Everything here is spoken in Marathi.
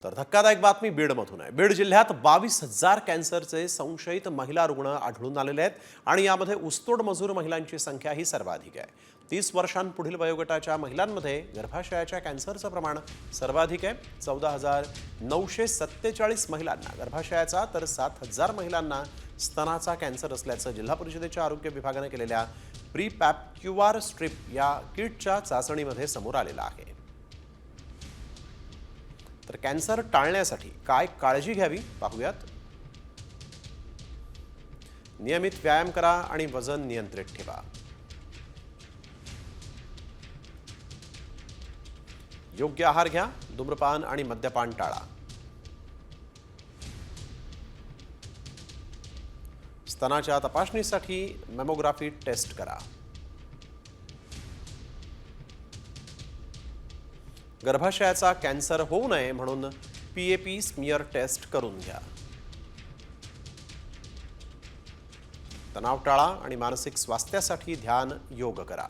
तर धक्कादायक बातमी बीडमधून आहे। बीड जिल्ह्यात 22,000 कॅन्सरचे संशयित महिला रुग्ण आढळून आलेले आहेत आणि यामध्ये ऊसतोड मजूर महिलांची संख्या ही सर्वाधिक आहे। 30 वर्षांपुढील वयोगटाच्या महिलांमध्ये गर्भाशयाच्या कॅन्सरचं प्रमाण सर्वाधिक आहे। 14,947 महिलांना गर्भाशयाचा तर 7,000 महिलांना स्तनाचा कॅन्सर असल्याचं जिल्हा परिषदेच्या आरोग्य विभागाने केलेल्या प्री-पॅप-क्यूआर स्ट्रिप या किटच्या चाचणीमध्ये समोर आलेलं आहे। तर कॅन्सर टाळण्यासाठी काय काळजी घ्यावी पाहूयात। नियमित व्यायाम करा आणि वजन नियंत्रित ठेवा। योग्य आहार घ्या, धूम्रपान आणि मद्यपान टाळा। स्तनाच्या तपासणीसाठी मॅमोग्राफी टेस्ट करा। गर्भाशयाचा कॅन्सर होऊ नये म्हणून PAP स्मियर टेस्ट करून घ्या। तणाव टाळा आणि मानसिक स्वास्थ्यासाठी ध्यान योग करा।